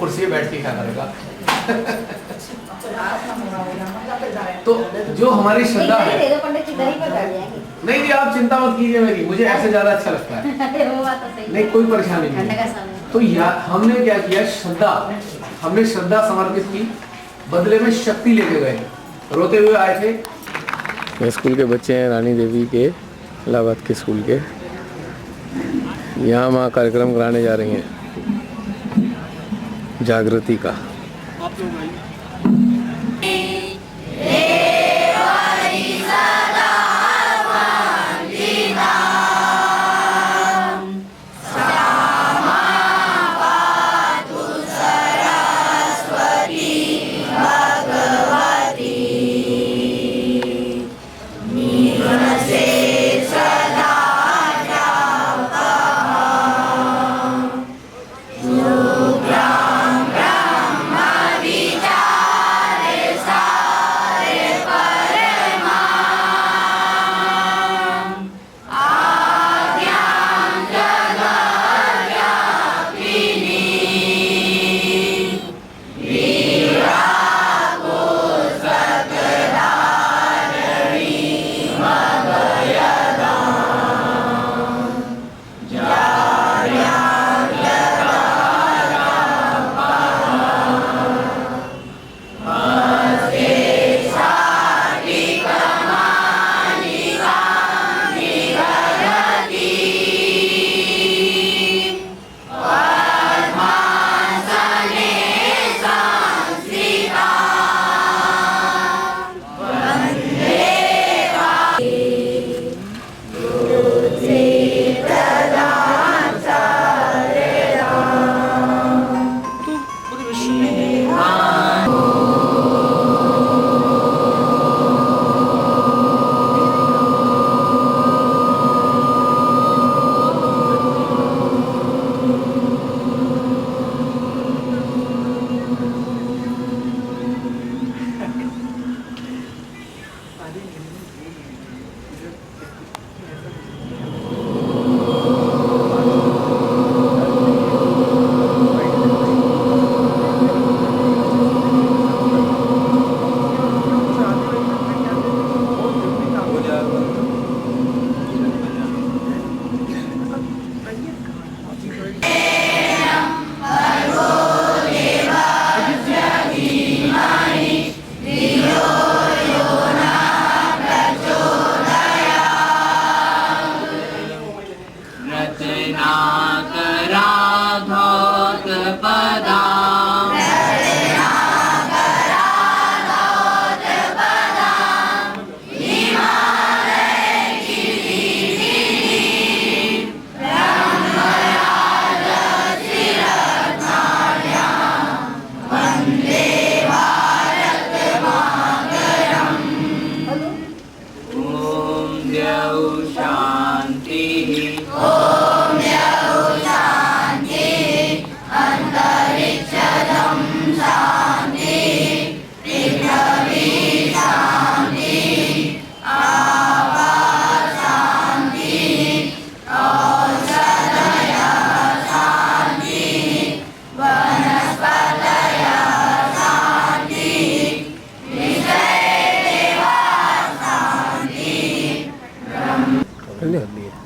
कुर्सी पे बैठ के क्या करेगा। तो जो हमारी श्रद्धा है, नहीं नहीं आप चिंता मत कीजिए मेरी, मुझे ऐसे ज्यादा अच्छा लगता है। नहीं कोई परेशानी नहीं। तो हमने क्या किया, हमने श्रद्धा समर्पित की, बदले में शक्ति लेके गए। रोते हुए आए थे। स्कूल के बच्चे हैं, रानी देवी के इलाहाबाद के स्कूल के। यहाँ माँ कार्यक्रम कराने जा रही हैं जागृति का।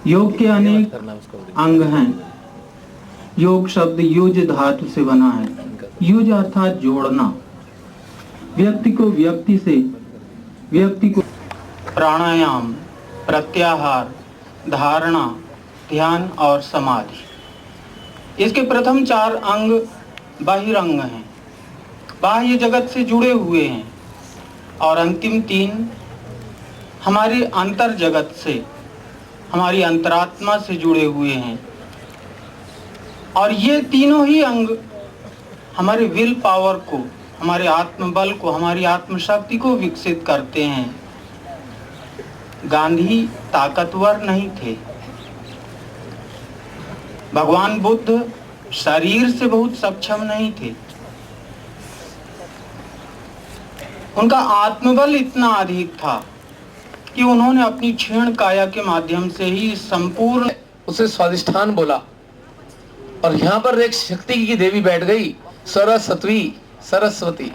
योग के अनेक अंग हैं। योग शब्द युज धातु से बना है। युज अर्थात जोड़ना, व्यक्ति को प्राणायाम, प्रत्याहार, धारणा, ध्यान और समाधि। इसके प्रथम 4 अंग बाहिरंग हैं, बाह्य जगत से जुड़े हुए हैं, और अंतिम 3 हमारे अंतर जगत से, हमारी अंतरात्मा से जुड़े हुए हैं। और ये तीनों ही अंग हमारे विल पावर को, हमारे आत्मबल को, हमारी आत्मशक्ति को विकसित करते हैं। गांधी ताकतवर नहीं थे। भगवान बुद्ध शरीर से बहुत सक्षम नहीं थे। उनका आत्मबल इतना अधिक था कि उन्होंने अपनी क्षीण काया के माध्यम से ही संपूर्ण, उसे स्वादिष्ठान बोला, और यहाँ पर एक शक्ति की देवी बैठ गई सरस्वती, सरस्वती,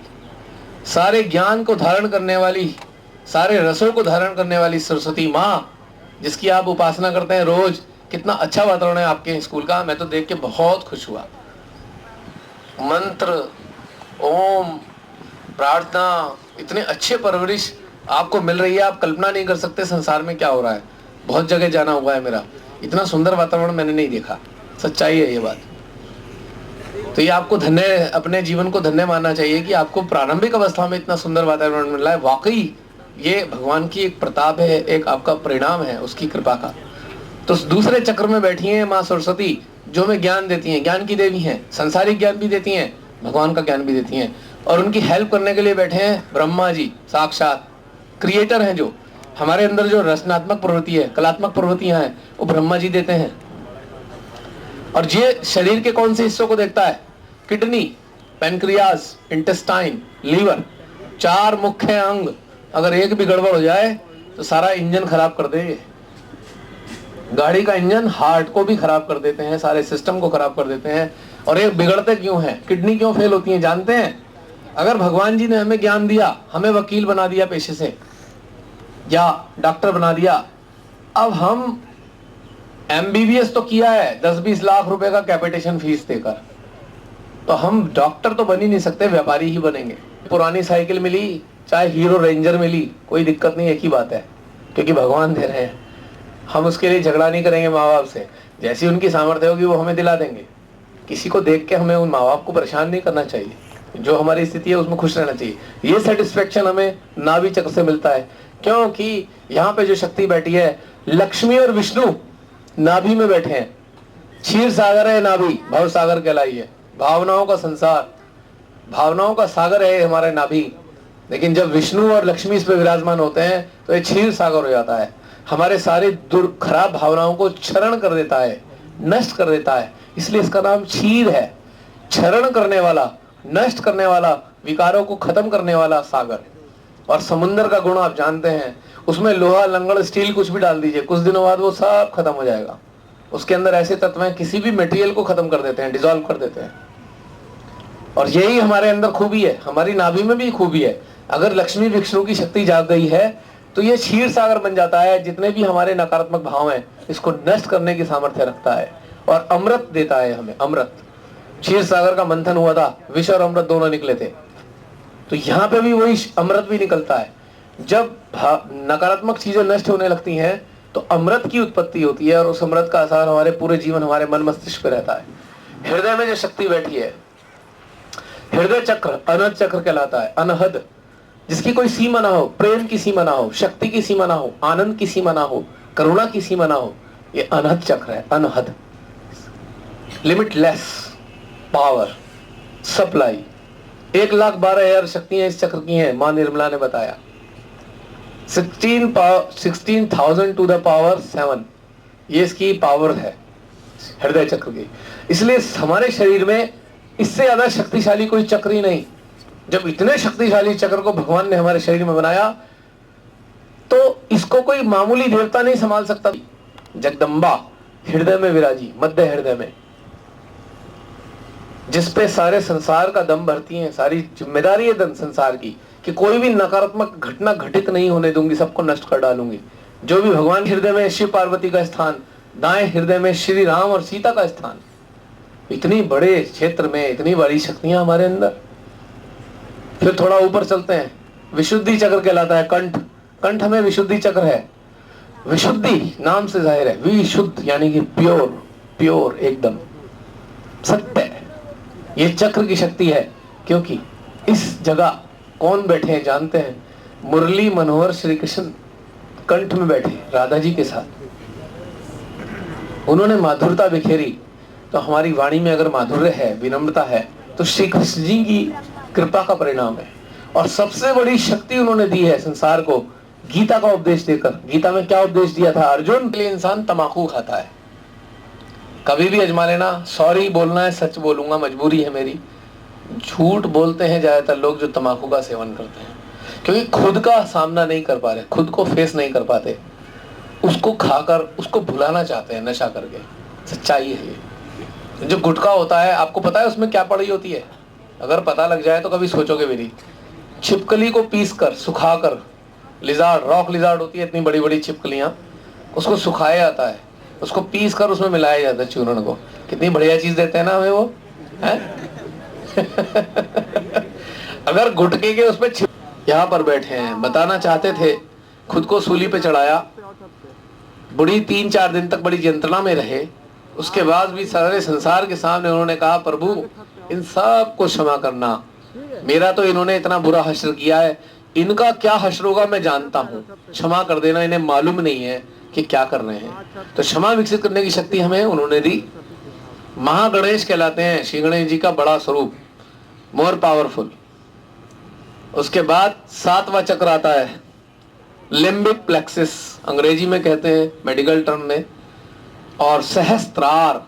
सारे ज्ञान को धारण करने वाली, सारे रसों को धारण करने वाली सरस्वती माँ, जिसकी आप उपासना करते हैं रोज। कितना अच्छा वातावरण है आपके स्कूल का, मैं तो देख के बहुत खुश हुआ। मंत्र, ओम, प्रार्थना, इतने अच्छे परवरिश आपको मिल रही है, आप कल्पना नहीं कर सकते संसार में क्या हो रहा है। बहुत जगह जाना हुआ है मेरा, इतना सुंदर वातावरण मैंने नहीं देखा। सच्चाई है ये बात। तो ये आपको धन्य, अपने जीवन को धन्य मानना चाहिए कि आपको प्रारंभिक अवस्था में इतना सुंदर वातावरण मिल रहा है। वाकई ये भगवान की एक प्रताप है, एक आपका परिणाम है उसकी कृपा का। तो दूसरे चक्र में बैठी हैं माँ सरस्वती, जो हमें ज्ञान देती हैं, ज्ञान की देवी हैं, संसारिक ज्ञान भी देती हैं, भगवान का ज्ञान भी देती हैं। और उनकी हेल्प करने के लिए बैठे हैं ब्रह्मा जी, साक्षात क्रिएटर हैं। जो हमारे अंदर जो रचनात्मक प्रवृत्ति है, कलात्मक प्रवृत्तियां हैं, वो ब्रह्मा जी देते हैं। और ये शरीर के कौन से हिस्सों को देखता है? किडनी, पैनक्रियास, इंटेस्टाइन, लीवर, 4 मुख्य अंग। अगर एक भी गड़बड़ हो जाए तो सारा इंजन खराब कर देंगे। गाड़ी का इंजन हार्ट को भी खराब कर देते हैं, सारे सिस्टम को खराब कर देते हैं। और ये बिगड़ते क्यों हैं? किडनी क्यों फेल होती है जानते हैं? अगर भगवान जी ने हमें ज्ञान दिया, हमें वकील बना दिया पेशे से, या डॉक्टर बना दिया, अब हम MBBS तो किया है 10-20 लाख रुपए का कैपिटेशन फीस देकर, तो हम डॉक्टर तो बन ही नहीं सकते, व्यापारी ही बनेंगे। पुरानी साइकिल मिली, चाहे हीरो रेंजर मिली, कोई दिक्कत नहीं, एक ही बात है, क्योंकि भगवान दे रहे हैं। हम उसके लिए झगड़ा नहीं करेंगे माँ बाप से, जैसी उनकी सामर्थ्य होगी वो हमें दिला देंगे। किसी को देख के हमें उन माँ बाप को परेशान नहीं करना चाहिए, जो हमारी स्थिति है उसमें खुश रहना चाहिए। ये सेटिस्फेक्शन हमें नाभि चक्र से मिलता है, क्योंकि यहाँ पे जो शक्ति बैठी है, लक्ष्मी और विष्णु नाभि में बैठे हैं। क्षीर सागर है नाभि, भव सागर कहलाई है, भावनाओं का संसार, भावनाओं का सागर है हमारे नाभि। लेकिन जब विष्णु और लक्ष्मी इस पे विराजमान होते हैं तो ये क्षीर सागर हो जाता है, हमारे सारे खराब भावनाओं को क्षरण कर देता है, नष्ट कर देता है। इसलिए इसका नाम क्षीर है, क्षरण करने वाला, नष्ट करने वाला, विकारों को खत्म करने वाला सागर। और समुद्र का गुण आप जानते हैं, उसमें लोहा, लंगड़, स्टील कुछ भी डाल दीजिए, कुछ दिनों बाद वो सब खत्म हो जाएगा। उसके अंदर ऐसे तत्व हैं, किसी भी मटेरियल को खत्म कर देते हैं, डिसॉल्व कर देते हैं। और यही हमारे अंदर खूबी है, हमारी नाभि में भी खूबी है। अगर लक्ष्मी विष्णु की शक्ति जाग गई है तो ये क्षीर सागर बन जाता है। जितने भी हमारे नकारात्मक भाव हैं, इसको नष्ट करने की सामर्थ्य रखता है और अमृत देता है हमें। अमृत, क्षीर सागर का मंथन हुआ था, विष और अमृत दोनों निकले थे, तो यहाँ पे भी वही अमृत भी निकलता है। जब नकारात्मक चीजें नष्ट होने लगती हैं तो अमृत की उत्पत्ति होती है, और उस अमृत का असर हमारे पूरे जीवन, हमारे मन मस्तिष्क पे रहता है। हृदय में जो शक्ति बैठी है, हृदय चक्र अनहद चक्र कहलाता है। अनहद, जिसकी कोई सीमा ना हो, प्रेम की सीमा ना हो, शक्ति की सीमा ना हो, आनंद की सीमा ना हो, करुणा की सीमा ना हो, ये अनहद चक्र है। अनहद, लिमिटलेस पावर सप्लाई। 1,12,000 शक्तियां इस चक्र की हैं, मां निर्मला ने बताया। 16,000 टू द पावर 7, ये इसकी पावर है हृदय चक्र की। इसलिए हमारे शरीर में इससे ज्यादा शक्तिशाली कोई चक्र ही नहीं। जब इतने शक्तिशाली चक्र को भगवान ने हमारे शरीर में बनाया तो इसको कोई मामूली देवता नहीं संभाल सकता। जगदम्बा हृदय में विराजी, मध्य हृदय में, जिसपे सारे संसार का दम भरती है, सारी जिम्मेदारी है संसार की, कि कोई भी नकारात्मक घटना घटित नहीं होने दूंगी, सबको नष्ट कर डालूंगी। जो भी भगवान हृदय में शिव पार्वती का स्थान, दाएं हृदय में श्री राम और सीता का स्थान। इतनी बड़े क्षेत्र में इतनी बड़ी शक्तियां हमारे अंदर। फिर थोड़ा ऊपर चलते हैं, विशुद्धि चक्र कहलाता है। कंठ, कंठ में विशुद्धि चक्र है। विशुद्धि नाम से जाहिर है, विशुद्ध यानी कि प्योर, प्योर एकदम सत्य। ये चक्र की शक्ति है, क्योंकि इस जगह कौन बैठे हैं जानते हैं? मुरली मनोहर श्री कृष्ण कंठ में बैठे राधा जी के साथ। उन्होंने माधुरता बिखेरी। तो हमारी वाणी में अगर माधुर्य है, विनम्रता है, तो श्री कृष्ण जी की कृपा का परिणाम है। और सबसे बड़ी शक्ति उन्होंने दी है संसार को, गीता का उपदेश देकर। गीता में क्या उपदेश दिया था? अर्जुन, के लिए इंसान तम्बाकू खाता है, कभी भी अजमा लेना। सॉरी बोलना है, सच बोलूंगा, मजबूरी है मेरी। झूठ बोलते हैं ज्यादातर लोग जो तम्बाकू का सेवन करते हैं, क्योंकि खुद का सामना नहीं कर पा रहे, खुद को फेस नहीं कर पाते, उसको खाकर उसको भुलाना चाहते हैं नशा करके। सच्चाई है ये। जो गुटखा होता है, आपको पता है उसमें क्या पड़ी होती है? अगर पता लग जाए तो कभी सोचोगे भी नहीं। छिपकली को पीस कर सुखाकर, लिजार्ड, रॉक लिजार्ड होती है इतनी बड़ी बड़ी छिपकलियां, उसको सुखाया जाता है, उसको पीस कर उसमें मिलाया जाता है चूर्ण को। कितनी बढ़िया चीज देते हैं ना हमें वो, है? अगर गुटके के उस पे यहाँ पर बैठे हैं, बताना चाहते थे, खुद को सूली पे चढ़ाया, बुढ़ी 3-4 दिन तक बड़ी यंत्रणा में रहे, उसके बाद भी सारे संसार के सामने उन्होंने कहा, प्रभु इन सब को क्षमा करना, मेरा तो इन्होंने इतना बुरा हश्र किया है, इनका क्या हश्र होगा मैं जानता हूँ, क्षमा कर देना, इन्हें मालूम नहीं है कि क्या कर रहे हैं। तो क्षमा विकसित करने की शक्ति हमें उन्होंने दी। महागणेश कहलाते हैं श्री गणेश जी का बड़ा स्वरूप, मोर पावरफुल। उसके बाद 7वां चक्र आता है लिम्बिक प्लेक्सिस, अंग्रेजी में कहते हैं मेडिकल टर्म में, और सहस्त्रार,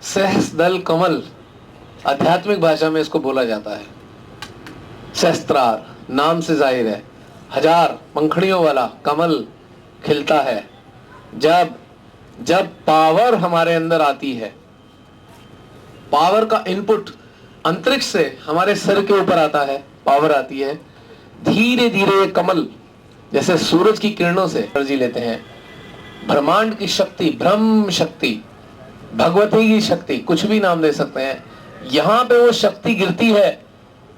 सहस्रदल कमल, आध्यात्मिक भाषा में इसको बोला जाता है। सहस्त्रार नाम से जाहिर है 1000 पंखड़ियों वाला कमल खिलता है। जब जब पावर हमारे अंदर आती है, पावर का इनपुट अंतरिक्ष से हमारे सिर के ऊपर आता है, पावर आती है, धीरे धीरे कमल जैसे सूरज की किरणों से एनर्जी लेते हैं। ब्रह्मांड की शक्ति, ब्रह्म शक्ति, भगवती की शक्ति, कुछ भी नाम दे सकते हैं, यहां पे वो शक्ति गिरती है,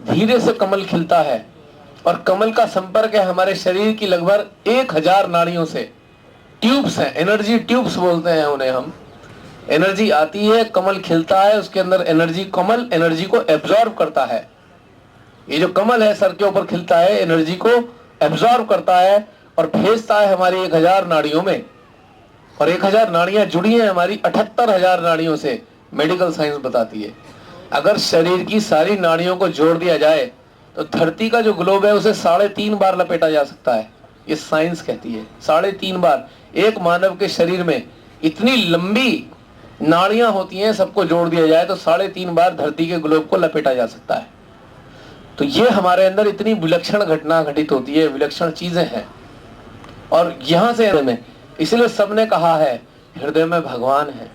धीरे से कमल खिलता है, और कमल का संपर्क है हमारे शरीर की लगभग 1000 नाड़ियों से। ट्यूब्स हैं, एनर्जी ट्यूब्स बोलते हैं उन्हें हम। एनर्जी आती है, कमल खिलता है, उसके अंदर एनर्जी, कमल एनर्जी को एब्जॉर्ब करता है। ये जो कमल है सर के ऊपर खिलता है, एनर्जी को एब्जॉर्ब करता है और भेजता है हमारी 1000 नाड़ियों में, और 1000 नाड़ियां जुड़ी हैं हमारी 78,000 नाड़ियों से, मेडिकल साइंस बताती है। अगर शरीर की सारी नाड़ियों को जोड़ दिया जाए तो धरती का जो ग्लोब है उसे 3.5 बार लपेटा जा सकता है, ये साइंस कहती है। 3.5 बार एक मानव के शरीर में इतनी लंबी नाड़ियां होती हैं, सबको जोड़ दिया जाए तो 3.5 बार धरती के ग्लोब को लपेटा जा सकता है। तो ये हमारे अंदर इतनी विलक्षण घटना घटित होती है, विलक्षण चीजें हैं। और यहां से में इसलिए सबने कहा है हृदय में भगवान है।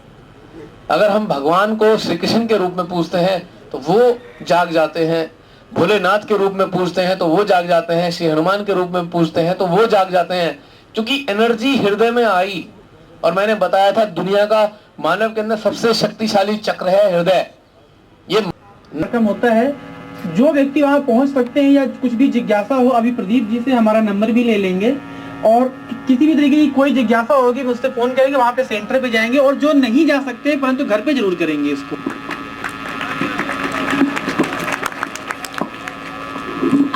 अगर हम भगवान को श्री कृष्ण के रूप में पूजते हैं तो वो जाग जाते हैं, भोलेनाथ के रूप में पूजते हैं तो वो जाग जाते हैं, श्री हनुमान के रूप में पूजते हैं तो वो जाग जाते हैं, क्योंकि एनर्जी हृदय में आई। और मैंने बताया था दुनिया का मानव के अंदर सबसे शक्तिशाली चक्र है हृदय। ये रकम होता है, जो व्यक्ति वहां पहुंच सकते हैं या कुछ भी जिज्ञासा हो, अभी प्रदीप जी से हमारा नंबर भी ले लेंगे, और किसी भी तरीके की कोई जिज्ञासा होगी मुझसे फोन करेंगे, वहां पे सेंटर पे जाएंगे, और जो नहीं जा सकते परंतु घर पे जरूर करेंगे इसको।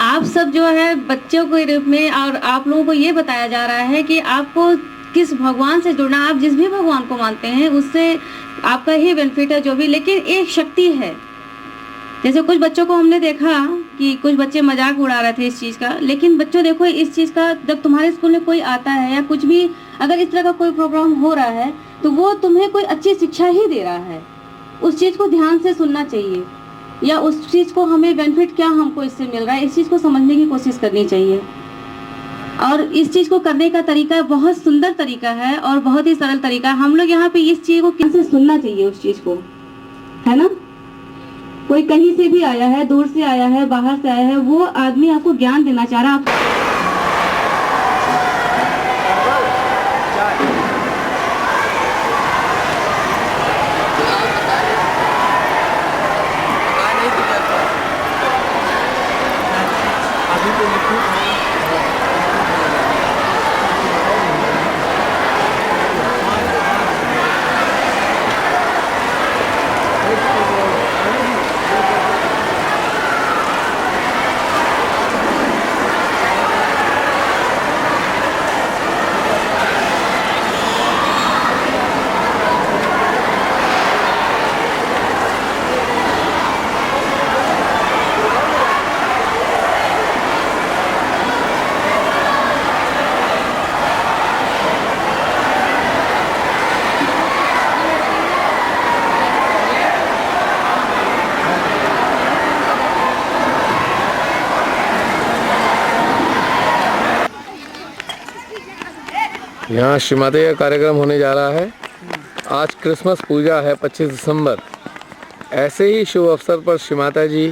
आप सब जो है बच्चों के रूप में, और आप लोगों को ये बताया जा रहा है कि आपको किस भगवान से जुड़ना, आप जिस भी भगवान को मानते हैं उससे आपका ही बेनिफिट है जो भी, लेकिन एक शक्ति है। जैसे कुछ बच्चों को हमने देखा कि कुछ बच्चे मजाक उड़ा रहे थे इस चीज़ का, लेकिन बच्चों देखो इस चीज़ का, जब तुम्हारे स्कूल में कोई आता है या कुछ भी अगर इस तरह का कोई प्रोग्राम हो रहा है तो वो तुम्हें कोई अच्छी शिक्षा ही दे रहा है। उस चीज़ को ध्यान से सुनना चाहिए, या उस चीज़ को हमें बेनिफिट क्या हमको इससे मिल रहा है, इस चीज़ को समझने की कोशिश करनी चाहिए। और इस चीज़ को करने का तरीका बहुत सुंदर तरीका है और बहुत ही सरल तरीका है। हम लोग यहाँ पे इस चीज़ को कैसे सुनना चाहिए, उस चीज़ को, है ना। कोई कहीं से भी आया है, दूर से आया है, बाहर से आया है, वो आदमी आपको ज्ञान देना चाह रहा है। यहाँ श्रीमती का कार्यक्रम होने जा रहा है। आज क्रिसमस पूजा है 25 दिसंबर। ऐसे ही शुभ अवसर पर श्री माता जी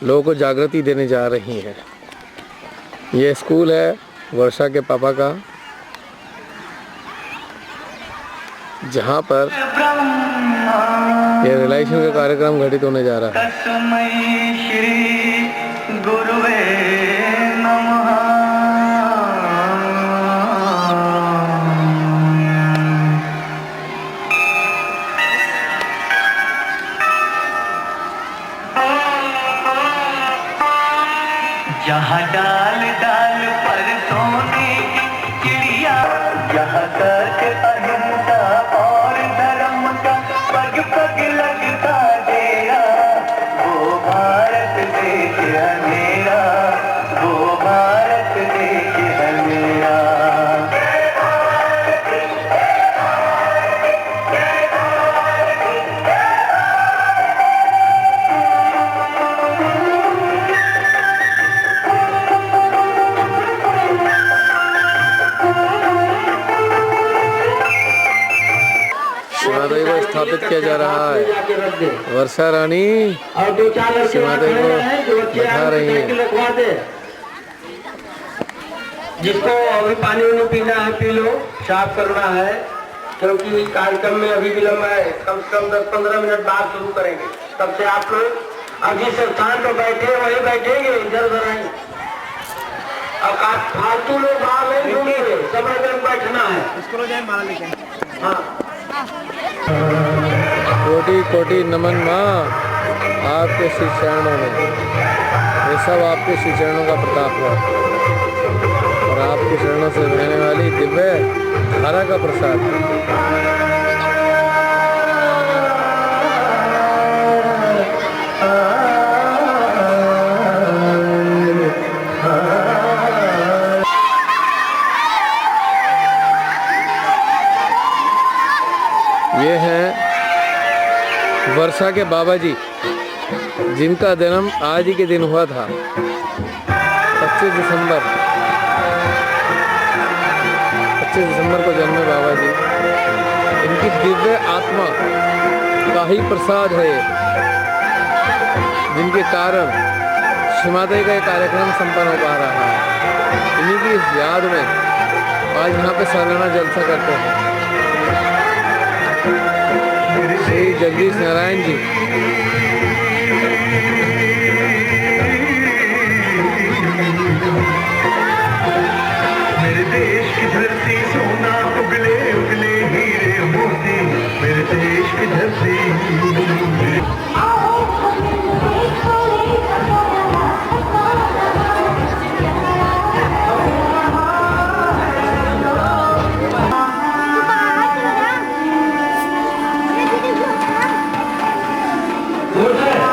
लोगों को जागृति देने जा रही हैं। ये स्कूल है वर्षा के पापा का, जहाँ पर ये रिलाइजेशन का कार्यक्रम घटित होने जा रहा है। श्री गुरुवे नमः। जहाँ डाल डाल पर सोने की चिड़िया, जहाँ सत्य अहिंसा और धर्म का पग पग लगता डेरा, वो भारत देश है मेरा, वो भारत देश है मेरा। माता जी को स्थापित किया जा रहा है। वर्षा रानी श्री माता जी को बैठा रही है। जिसको अभी पानी वानी पीना है पी लो, साफ करना है, क्योंकि कार्यक्रम में अभी विलम्ब है। कम से कम 10-15 मिनट बाद शुरू करेंगे। तब से आप लोग अब जिस स्थान पर बैठे वही बैठेंगे, इधर उधर नहीं। अब फालतू लोग बाहर नहीं घूमेंगे, समय में बैठना है। हाँ, कोटि कोटि नमन माँ आपके श्री चरणों में। ये सब आपके श्री चरणों का प्रताप है और आपके चरणों से बहने वाली दिव्य धारा का प्रसाद है। ये हैं वर्षा के बाबा जी, जिनका जन्म आज ही के दिन हुआ था, 25 दिसंबर को जन्मे बाबा जी। इनकी दिव्य आत्मा का ही प्रसाद है, जिनके कारण श्री माता जी का ये कार्यक्रम संपन्न हो पा रहा है। इन्हीं की याद में आज यहाँ पे सालाना जलसा करते हैं। श्री जगदीश नारायण जी मेरे देश की धरती सोना उगले उगले हीरे मोती, मेरे देश की धरती। है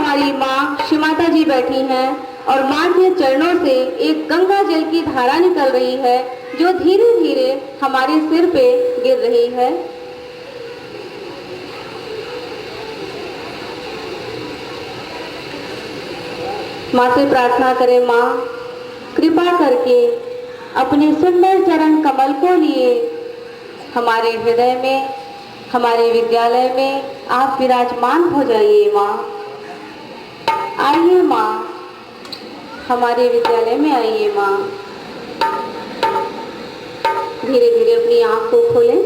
हमारी माँ श्री माता जी बैठी हैं और माँ के चरणों से एक गंगा जल की धारा निकल रही है जो धीरे धीरे हमारे सिर पे गिर रही है। माँ से प्रार्थना करें, माँ कृपा करके अपने सुंदर चरण कमल को लिए हमारे हृदय में, हमारे विद्यालय में आप विराजमान हो जाइए। माँ आइए, माँ हमारे विद्यालय में आइए। माँ धीरे धीरे अपनी आँख को खोलें।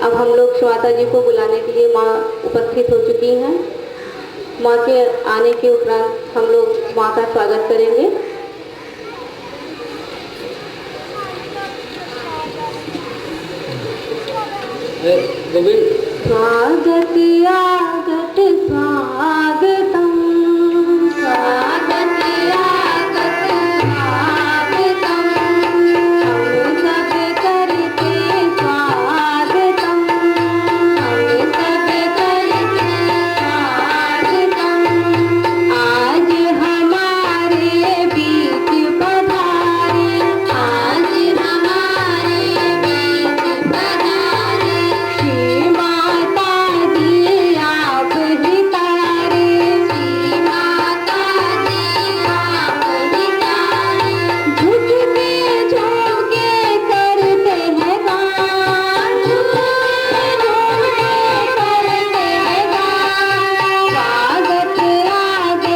अब हम लोग श्री माता जी को बुलाने के लिए माँ उपस्थित हो चुकी हैं। माँ के आने के उपरांत हम लोग माँ का स्वागत करेंगे। स्वागत आगत स्वागतम, स्वागत आगत स्वागतम, हम सब करते स्वागतम, हम सब करते स्वागतम। आज हमारे बीच पधारे, आज हमारे बीच पधारे, श्री माता जी आप ही तारे, श्री माता जी आप ही तारे। झुक के करते हैं गान, झुक के करते हैं गान। स्वागत आगे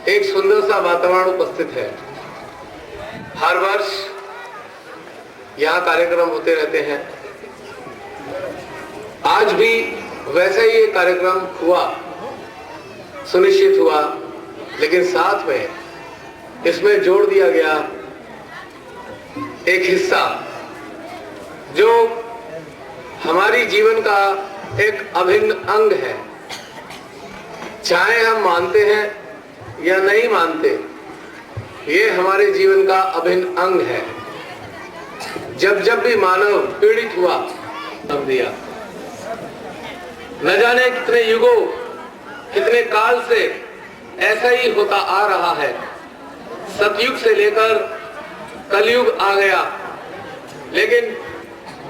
एक सुंदर सा वातावरण उपस्थित है। हर वर्ष यहाँ कार्यक्रम होते रहते हैं। आज भी वैसे ही एक कार्यक्रम हुआ, सुनिश्चित हुआ, लेकिन साथ में इसमें जोड़ दिया गया एक हिस्सा जो हमारी जीवन का एक अभिन्न अंग है। चाहे हम मानते हैं या नहीं मानते, ये हमारे जीवन का अभिन्न अंग है। जब जब भी मानव पीड़ित हुआ तब दिया। न जाने कितने युगों, कितने काल से ऐसा ही होता आ रहा है। सतयुग से लेकर कलयुग आ गया, लेकिन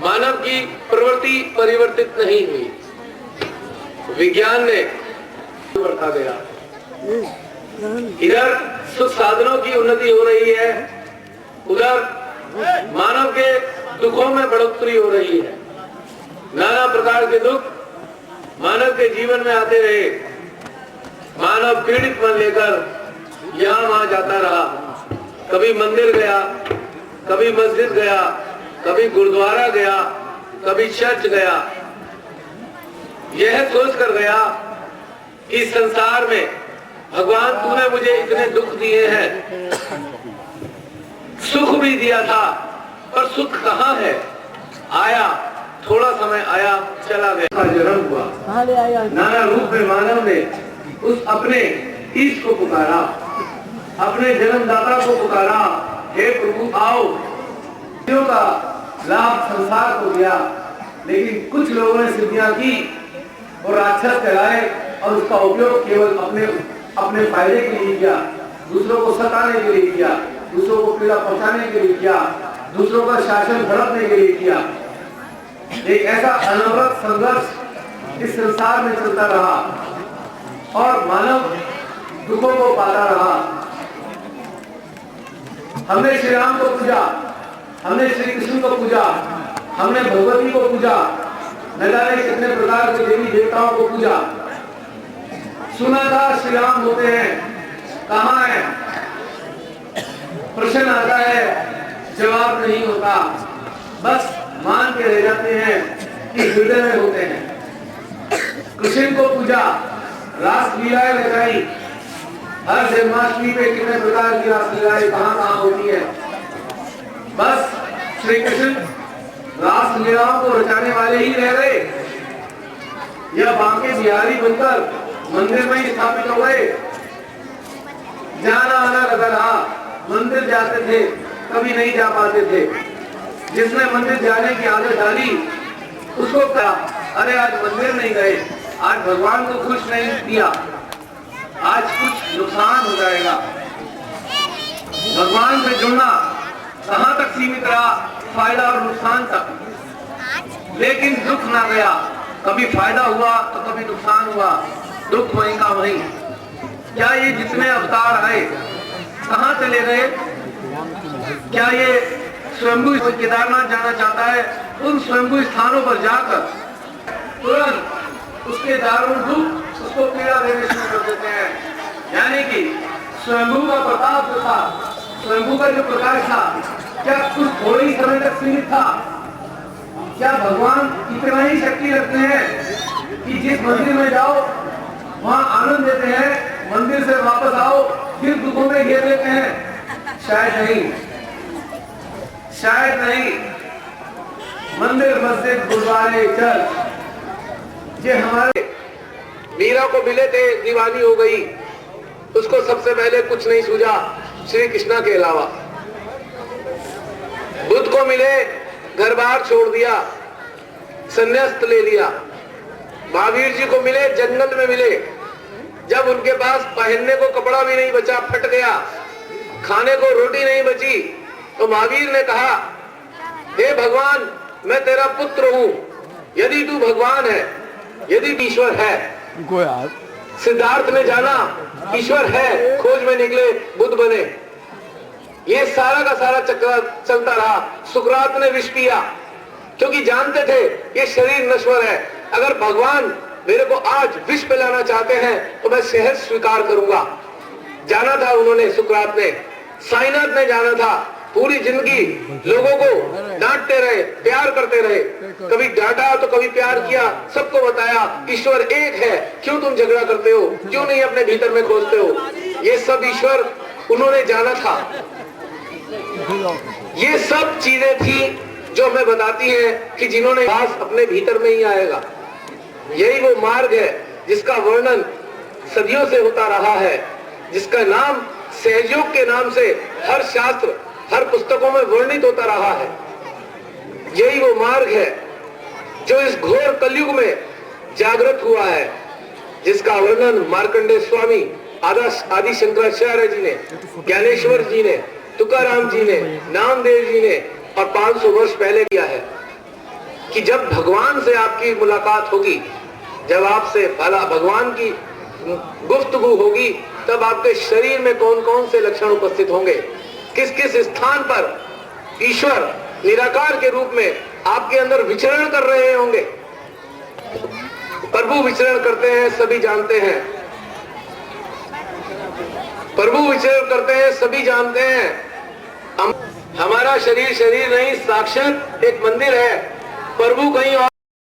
मानव की प्रवृत्ति परिवर्तित नहीं हुई। विज्ञान ने बढ़ता गया। इधर सुख साधनों की उन्नति हो रही है, उधर मानव के दुखों में बढ़ोतरी हो रही है। नाना प्रकार के दुख मानव के जीवन में आते रहे। मानव पीड़ित मन लेकर यहाँ वहां जाता रहा। कभी मंदिर गया, कभी मस्जिद गया, कभी गुरुद्वारा गया, कभी चर्च गया। यह सोच कर गया कि संसार में भगवान तूने मुझे इतने दुख दिए हैं, सुख भी दिया था, पर सुख कहाँ है? आया, थोड़ा समय आया, चला गया। जन्म हुआ, नाना रूप में मानव ने उस अपने ईश को पुकारा, अपने जन्मदाता को पुकारा, हे प्रभु आओ। का लाभ संसार को दिया, लेकिन कुछ लोगों ने सिद्धियां की और राक्षस कहलाए और उसका उपयोग केवल अपने फायदे के लिए किया, दूसरों को सताने के लिए किया, दूसरों को पीड़ा पहुंचाने के लिए किया, दूसरों का शासन भड़कने के लिए किया। एक ऐसा अनवरत संघर्ष इस संसार में चलता रहा और मानव दुखों को पाता रहा। हमने श्री राम को पूजा, हमने श्री कृष्ण को पूजा, हमने भगवती को पूजा, न जाने कितने प्रकार के देवी देवताओं को पूजा। सुना था श्री राम होते हैं, कहाँ है? प्रश्न आता है, जवाब नहीं होता, बस मान के रह जाते हैं कि हृदय में होते हैं। कृष्ण को पूजा, रास लीलाएं लगाई, हर जन्माष्टमी पे कितने प्रकार की रास लीलाएं कहाँ होती है। बस श्री कृष्ण रास लीलाओं को रचाने वाले ही रह गए या बांके बिहारी बनकर मंदिर में ही स्थापित हो गए। जाना आना लगा रहा, मंदिर जाते थे, कभी नहीं जा पाते थे। जिसने मंदिर जाने की आदत डाली उसको कहा, अरे आज मंदिर नहीं गए, आज भगवान को खुश नहीं किया, आज कुछ नुकसान हो जाएगा। भगवान से जुड़ना कहां तक सीमित रहा? फायदा और नुकसान तक, लेकिन दुख ना गया। कभी फायदा हुआ तो कभी नुकसान हुआ, दुख वहीं का वहीं। क्या ये जितने अवतार आए कहां चले गए? क्या ये स्वयंभू केदारनाथ जाना चाहता है, उन स्वयंभू स्थानों पर जाकर तुरंत उसके दारुण दुख उसको पीड़ा देने शुरू कर देते हैं। यानी कि स्वयंभू का प्रताप जो था, स्वयंभू का जो प्रकाश था, क्या कुछ थोड़े ही समय तक सीमित था? क्या भगवान इतना ही शक्ति रखते हैं कि जिस मंदिर में जाओ वहां आनंद देते हैं, मंदिर से वापस आओ फिर दुखों में घेर लेते हैं? शायद नहीं, शायद नहीं। मंदिर, मस्जिद, गुरुद्वारे, चर्च, ये हमारे मीरा को मिले थे, दीवानी हो गई, उसको सबसे पहले कुछ नहीं सूझा श्री कृष्णा के अलावा। बुद्ध को मिले, घर बार छोड़ दिया, संन्यास ले लिया। महावीर जी को मिले, जंगल में मिले, जब उनके पास पहनने को कपड़ा भी नहीं बचा, फट गया, खाने को रोटी नहीं बची, तो महावीर ने कहा, हे भगवान मैं तेरा पुत्र हूं, यदि तू भगवान है, यदि ईश्वर है। सिद्धार्थ ने जाना ईश्वर है, खोज में निकले, बुद्ध बने। ये सारा का सारा चक्र चलता रहा। सुकरात ने विष पिया क्योंकि जानते थे ये शरीर नश्वर है, अगर भगवान मेरे को आज विष पिलाना चाहते हैं तो मैं सहज स्वीकार करूंगा। जाना था उन्होंने, सुकरात ने। साईनाथ ने जाना था, पूरी जिंदगी लोगों को डांटते रहे, प्यार करते रहे, कभी डांटा तो कभी प्यार किया, सबको बताया ईश्वर एक है, क्यों तुम झगड़ा करते हो, क्यों नहीं अपने भीतर में खोजते हो। ये सब ईश्वर उन्होंने जाना था। ये सब चीजें थी जो हमें बताती हैं कि जिन्होंने पास अपने भीतर में ही आएगा। यही वो मार्ग है जिसका वर्णन सदियों से होता रहा है, जिसका नाम सहयोग के नाम से हर शास्त्र, हर पुस्तकों में वर्णित होता रहा है। यही वो मार्ग है जो इस घोर कलयुग में जागृत हुआ है, जिसका वर्णन मार्कंडेय स्वामी, आदि शंकराचार्य जी ने, ज्ञानेश्वर जी ने, तुकाराम जी ने, नामदेव जी ने और 500 वर्ष पहले किया है कि जब भगवान से आपकी मुलाकात होगी, जब आपसे भगवान की गुफ्तगू होगी, तब आपके शरीर में कौन कौन से लक्षण उपस्थित होंगे, किस किस स्थान पर ईश्वर निराकार के रूप में आपके अंदर विचरण कर रहे होंगे। प्रभु विचरण करते हैं, सभी जानते हैं। प्रभु विचरण करते हैं, सभी जानते हैं। हमारा शरीर शरीर नहीं, साक्षात एक मंदिर है। प्रभु कहीं और